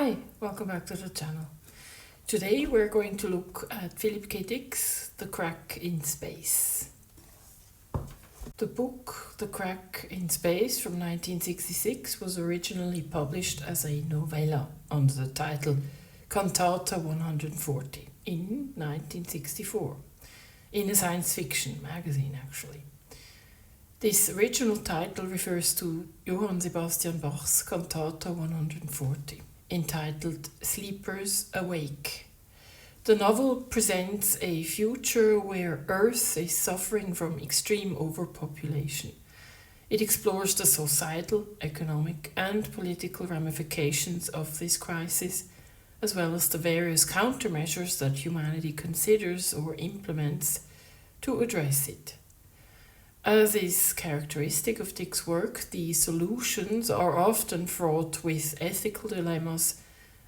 Hi, welcome back to the channel. Today we're going to look at Philip K. Dick's The Crack in Space. The book The Crack in Space from 1966 was originally published as a novella under the title Cantata 140 in 1964, in a science fiction magazine actually. This original title refers to Johann Sebastian Bach's Cantata 140, entitled Sleepers Awake. The novel presents a future where Earth is suffering from extreme overpopulation. It explores the societal, economic, and political ramifications of this crisis, as well as the various countermeasures that humanity considers or implements to address it. As is characteristic of Dick's work, the solutions are often fraught with ethical dilemmas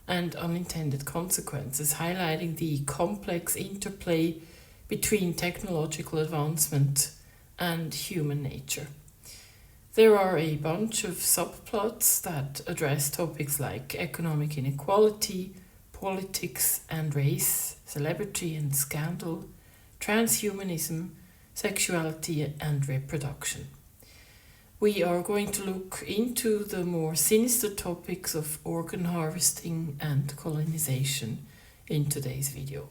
and unintended consequences, highlighting the complex interplay between technological advancement and human nature. There are a bunch of subplots that address topics like economic inequality, politics and race, celebrity and scandal, transhumanism, sexuality and reproduction. We are going to look into the more sinister topics of organ harvesting and colonization in today's video.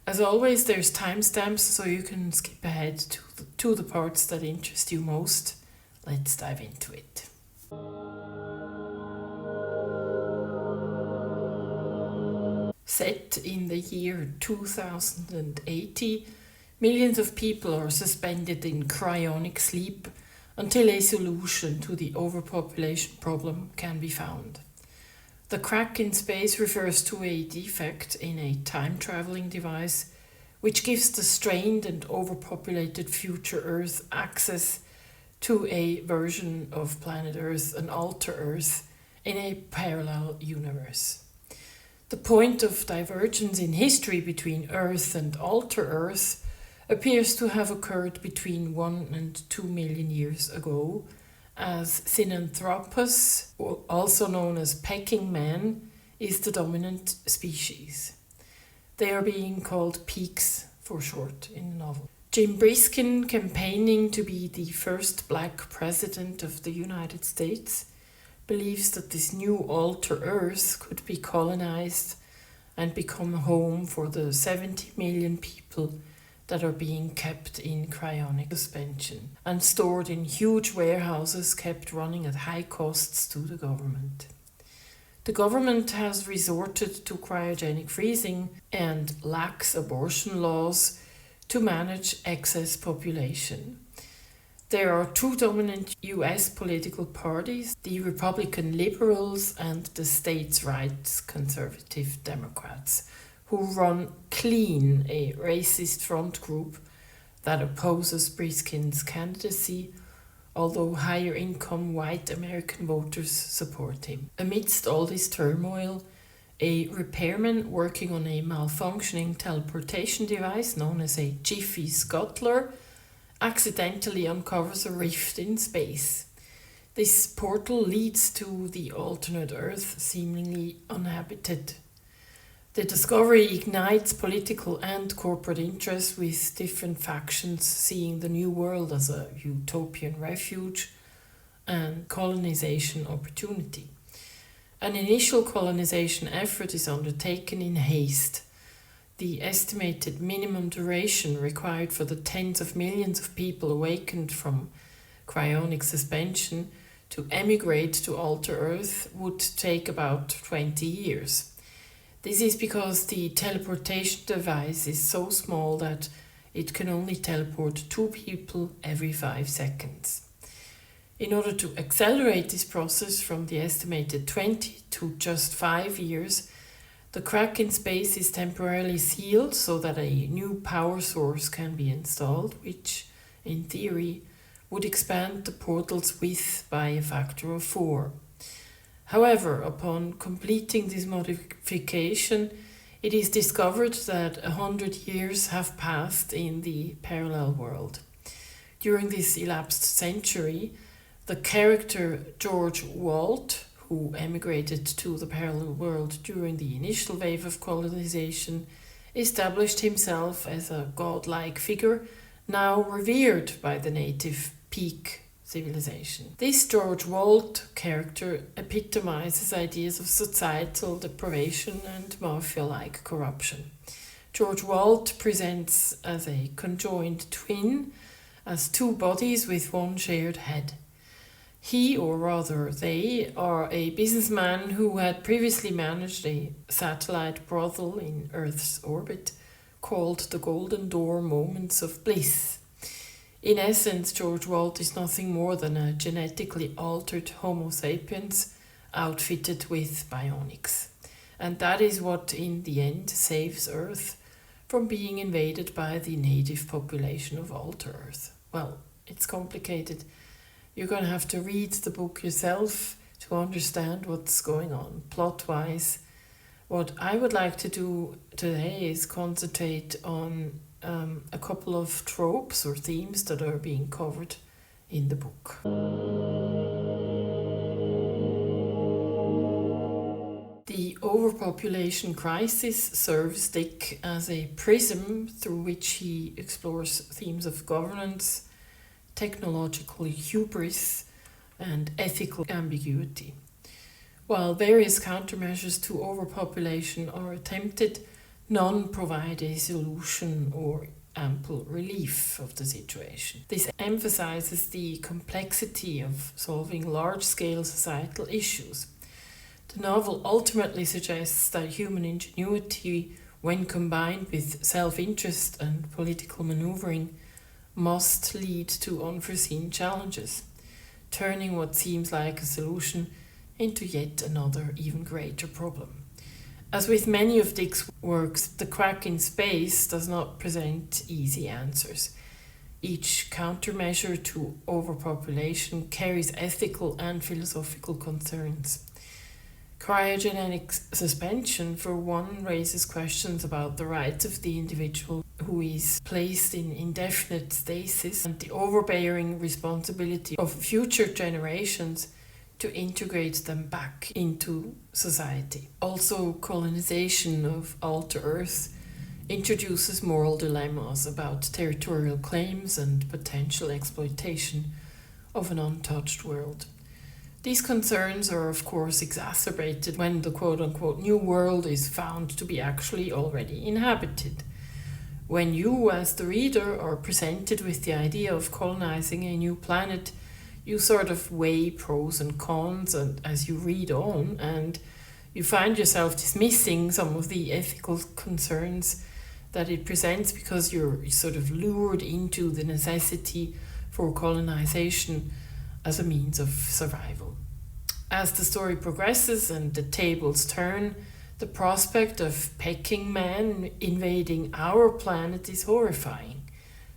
As always, there's timestamps so you can skip ahead to the parts that interest you most. Let's dive into it. Set in the year 2080, millions of people are suspended in cryonic sleep until a solution to the overpopulation problem can be found. The crack in space refers to a defect in a time-traveling device which gives the strained and overpopulated future Earth access to a version of planet Earth, an alter Earth, in a parallel universe. The point of divergence in history between Earth and alter Earth appears to have occurred between 1 and 2 million years ago, as Sinanthropus, also known as pecking man, is the dominant species. They are being called peaks for short in the novel. Jim Briskin, campaigning to be the first black president of the United States, believes that this new alter Earth could be colonized and become home for the 70 million people that are being kept in cryonic suspension and stored in huge warehouses kept running at high costs to the government. The government has resorted to cryogenic freezing and lax abortion laws to manage excess population. There are two dominant US political parties, the Republican Liberals and the states' rights Conservative Democrats, who run Clean, a racist front group that opposes Briskin's candidacy, although higher income white American voters support him. Amidst all this turmoil, a repairman working on a malfunctioning teleportation device known as a Jiffy Scuttler accidentally uncovers a rift in space. This portal leads to the alternate Earth, seemingly uninhabited. The discovery ignites political and corporate interest, with different factions seeing the new world as a utopian refuge and colonization opportunity. An initial colonization effort is undertaken in haste. The estimated minimum duration required for the tens of millions of people awakened from cryonic suspension to emigrate to alter Earth would take about 20 years. This is because the teleportation device is so small that it can only teleport 2 people every 5 seconds. In order to accelerate this process from the estimated 20 to just 5 years, the crack in space is temporarily sealed so that a new power source can be installed, which, in theory, would expand the portal's width by a factor of 4. However, upon completing this modification, it is discovered that 100 years have passed in the parallel world. During this elapsed century, the character George Walt, who emigrated to the parallel world during the initial wave of colonization, established himself as a godlike figure, now revered by the native peak civilization. This George Walt character epitomizes ideas of societal deprivation and mafia-like corruption. George Walt presents as a conjoined twin, as two bodies with one shared head. He, or rather they, are a businessman who had previously managed a satellite brothel in Earth's orbit called the Golden Door Moments of Bliss. In essence, George Walt is nothing more than a genetically altered Homo sapiens outfitted with bionics. And that is what in the end saves Earth from being invaded by the native population of Alter Earth. Well, it's complicated. You're going to have to read the book yourself to understand what's going on plot-wise. What I would like to do today is concentrate on a couple of tropes or themes that are being covered in the book. The overpopulation crisis serves Dick as a prism through which he explores themes of governance, technological hubris, and ethical ambiguity. While various countermeasures to overpopulation are attempted, none provide a solution or ample relief of the situation. This emphasizes the complexity of solving large-scale societal issues. The novel ultimately suggests that human ingenuity, when combined with self-interest and political maneuvering, must lead to unforeseen challenges, turning what seems like a solution into yet another even greater problem. As with many of Dick's works, The Crack in Space does not present easy answers. Each countermeasure to overpopulation carries ethical and philosophical concerns. Cryogenic suspension, for one, raises questions about the rights of the individual who is placed in indefinite stasis and the overbearing responsibility of future generations to integrate them back into society. Also, colonization of Alter Earth introduces moral dilemmas about territorial claims and potential exploitation of an untouched world. These concerns are of course exacerbated when the quote-unquote new world is found to be actually already inhabited. When you, as the reader, are presented with the idea of colonizing a new planet, you sort of weigh pros and cons as you read on, and you find yourself dismissing some of the ethical concerns that it presents because you're sort of lured into the necessity for colonization as a means of survival. As the story progresses and the tables turn, the prospect of pecking men invading our planet is horrifying.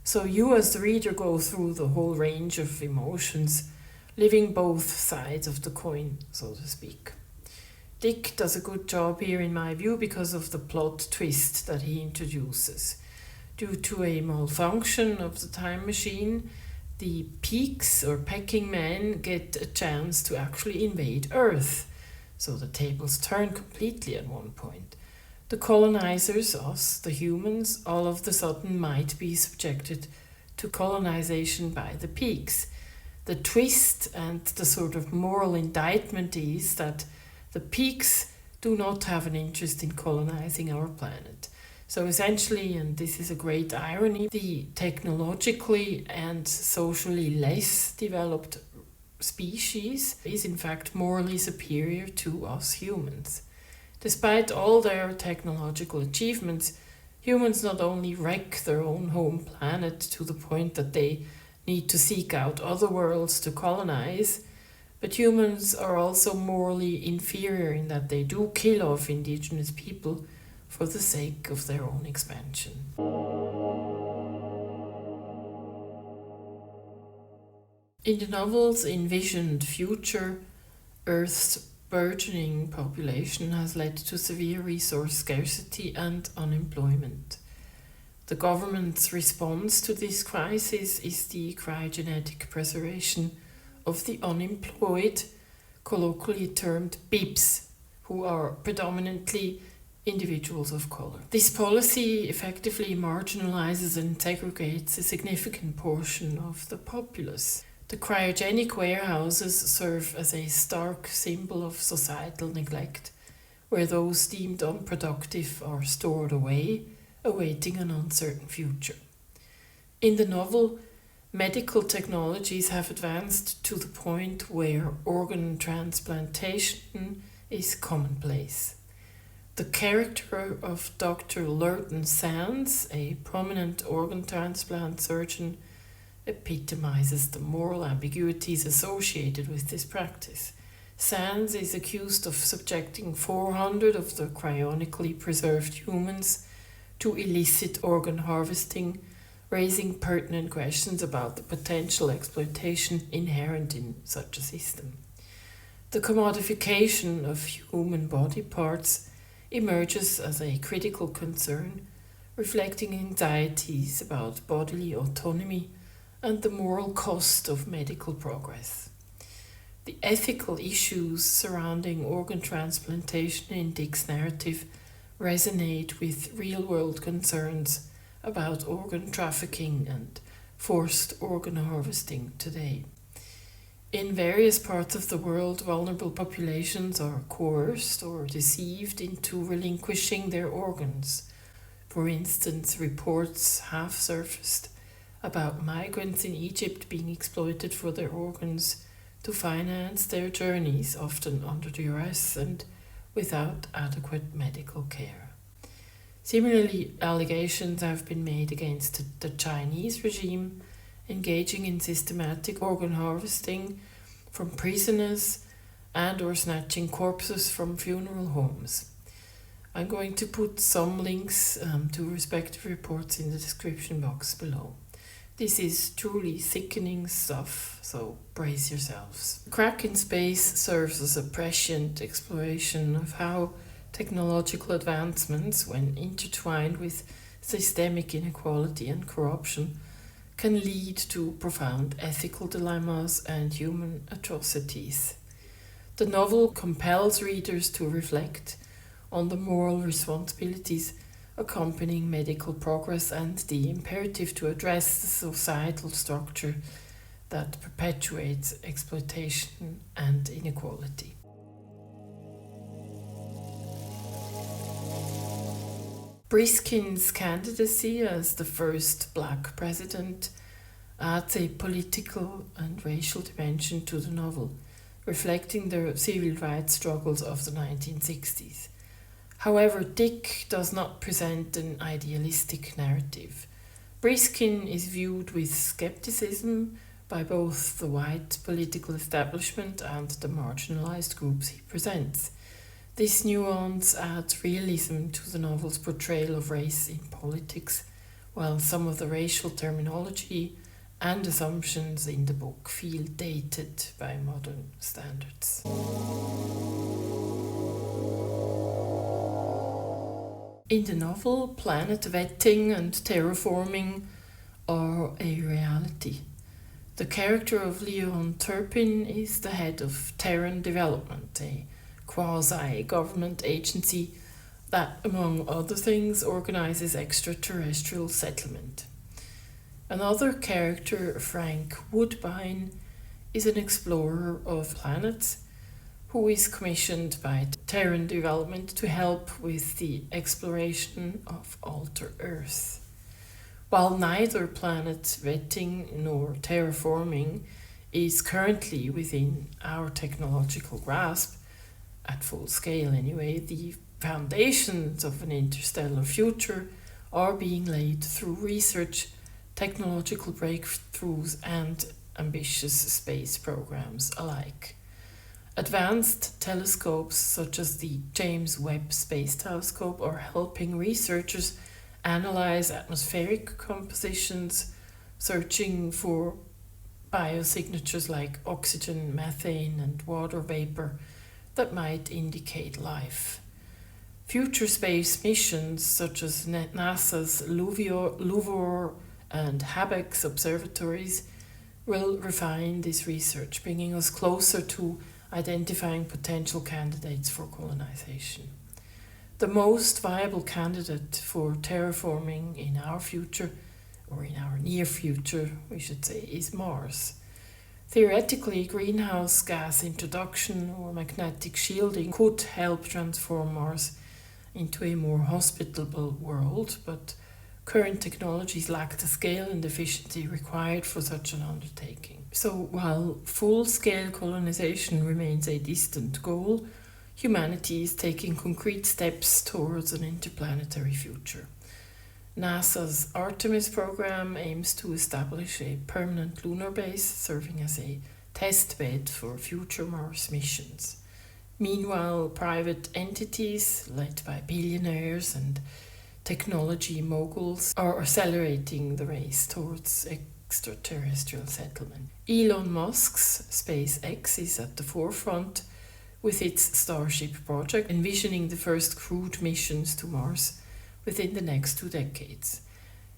So you as the reader go through the whole range of emotions, living both sides of the coin, so to speak. Dick does a good job here in my view because of the plot twist that he introduces. Due to a malfunction of the time machine, the peaks or pecking men get a chance to actually invade Earth. So the tables turn completely at one point. The colonizers, us, the humans, all of the sudden might be subjected to colonization by the peaks. The twist and the sort of moral indictment is that the peaks do not have an interest in colonizing our planet. So essentially, and this is a great irony, the technologically and socially less developed species is in fact morally superior to us humans. Despite all their technological achievements, humans not only wreck their own home planet to the point that they need to seek out other worlds to colonize, but humans are also morally inferior in that they do kill off indigenous people for the sake of their own expansion. In the novel's envisioned future, Earth's burgeoning population has led to severe resource scarcity and unemployment. The government's response to this crisis is the cryogenetic preservation of the unemployed, colloquially termed BIPs, who are predominantly individuals of color. This policy effectively marginalizes and segregates a significant portion of the populace. The cryogenic warehouses serve as a stark symbol of societal neglect, where those deemed unproductive are stored away, awaiting an uncertain future. In the novel, medical technologies have advanced to the point where organ transplantation is commonplace. The character of Dr. Lurton Sands, a prominent organ transplant surgeon, epitomizes the moral ambiguities associated with this practice. Sands is accused of subjecting 400 of the cryonically preserved humans to illicit organ harvesting, raising pertinent questions about the potential exploitation inherent in such a system. The commodification of human body parts emerges as a critical concern, reflecting anxieties about bodily autonomy and the moral cost of medical progress. The ethical issues surrounding organ transplantation in Dick's narrative resonate with real-world concerns about organ trafficking and forced organ harvesting today. In various parts of the world, vulnerable populations are coerced or deceived into relinquishing their organs. For instance, reports have surfaced about migrants in Egypt being exploited for their organs to finance their journeys, often under duress and without adequate medical care. Similarly, allegations have been made against the Chinese regime engaging in systematic organ harvesting from prisoners and or snatching corpses from funeral homes. I'm going to put some links to respective reports in the description box below. This is truly sickening stuff, so brace yourselves. Crack in Space serves as a prescient exploration of how technological advancements, when intertwined with systemic inequality and corruption, can lead to profound ethical dilemmas and human atrocities. The novel compels readers to reflect on the moral responsibilities accompanying medical progress and the imperative to address the societal structure that perpetuates exploitation and inequality. Briskin's candidacy as the first black president adds a political and racial dimension to the novel, reflecting the civil rights struggles of the 1960s. However, Dick does not present an idealistic narrative. Briskin is viewed with skepticism by both the white political establishment and the marginalized groups he presents. This nuance adds realism to the novel's portrayal of race in politics, while some of the racial terminology and assumptions in the book feel dated by modern standards. In the novel, planet vetting and terraforming are a reality. The character of Leon Turpin is the head of Terran Development, a quasi-government agency that, among other things, organizes extraterrestrial settlement. Another character, Frank Woodbine, is an explorer of planets who is commissioned by Terran Development to help with the exploration of Alter Earth. While neither planet vetting nor terraforming is currently within our technological grasp, at full scale anyway, the foundations of an interstellar future are being laid through research, technological breakthroughs, and ambitious space programs alike. Advanced telescopes such as the James Webb Space Telescope are helping researchers analyze atmospheric compositions, searching for biosignatures like oxygen, methane, and water vapor that might indicate life. Future space missions such as NASA's LUVOR and HABEX observatories will refine this research, bringing us closer to identifying potential candidates for colonization. The most viable candidate for terraforming in our future, or in our near future, we should say, is Mars. Theoretically, greenhouse gas introduction or magnetic shielding could help transform Mars into a more hospitable world, but current technologies lack the scale and efficiency required for such an undertaking. So while full-scale colonization remains a distant goal, humanity is taking concrete steps towards an interplanetary future. NASA's Artemis program aims to establish a permanent lunar base serving as a test bed for future Mars missions. Meanwhile, private entities led by billionaires and technology moguls are accelerating the race towards extraterrestrial settlement. Elon Musk's SpaceX is at the forefront with its Starship project, envisioning the first crewed missions to Mars within the next 2 decades.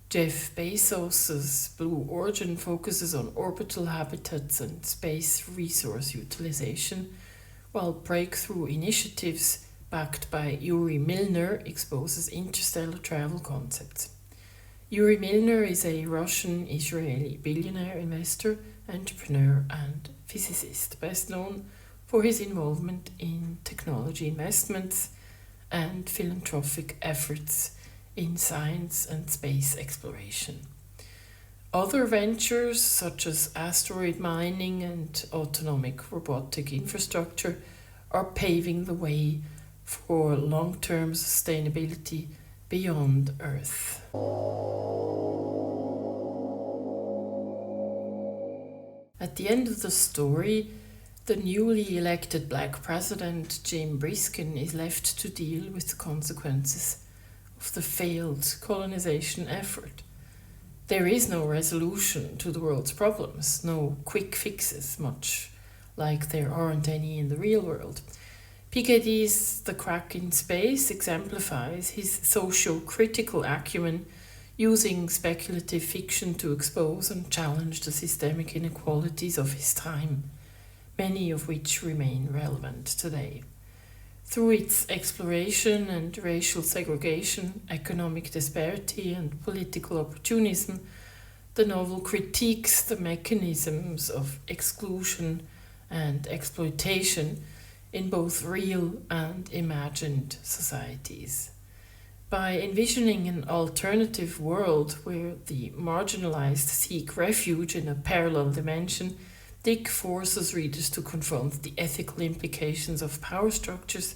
Jeff Bezos's Blue Origin focuses on orbital habitats and space resource utilization, while breakthrough initiatives backed by Yuri Milner exposes interstellar travel concepts. Yuri Milner is a Russian-Israeli billionaire investor, entrepreneur and physicist, best known for his involvement in technology investments and philanthropic efforts in science and space exploration. Other ventures such as asteroid mining and autonomic robotic infrastructure are paving the way for long-term sustainability beyond Earth. At the end of the story, the newly elected black president, Jim Briskin, is left to deal with the consequences of the failed colonization effort. There is no resolution to the world's problems, no quick fixes, much like there aren't any in the real world. PKD's The Crack in Space exemplifies his socio-critical acumen, using speculative fiction to expose and challenge the systemic inequalities of his time, many of which remain relevant today. Through its exploration and racial segregation, economic disparity and political opportunism, the novel critiques the mechanisms of exclusion and exploitation in both real and imagined societies. By envisioning an alternative world where the marginalized seek refuge in a parallel dimension, Dick forces readers to confront the ethical implications of power structures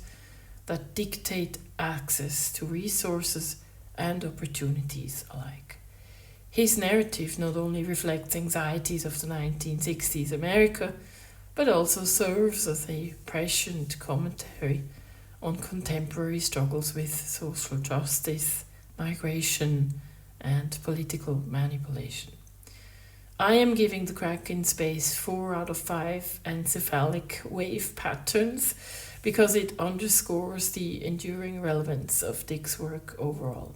that dictate access to resources and opportunities alike. His narrative not only reflects anxieties of the 1960s America, but also serves as a prescient commentary on contemporary struggles with social justice, migration, and political manipulation. I am giving The Crack in Space 4 out of 5 encephalic wave patterns because it underscores the enduring relevance of Dick's work overall.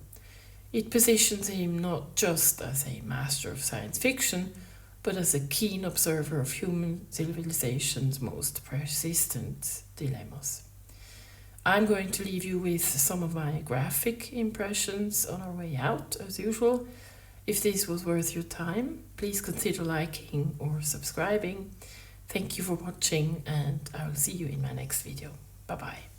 It positions him not just as a master of science fiction, but as a keen observer of human civilization's most persistent dilemmas. I'm going to leave you with some of my graphic impressions on our way out, as usual. If this was worth your time, please consider liking or subscribing. Thank you for watching, and I will see you in my next video. Bye-bye.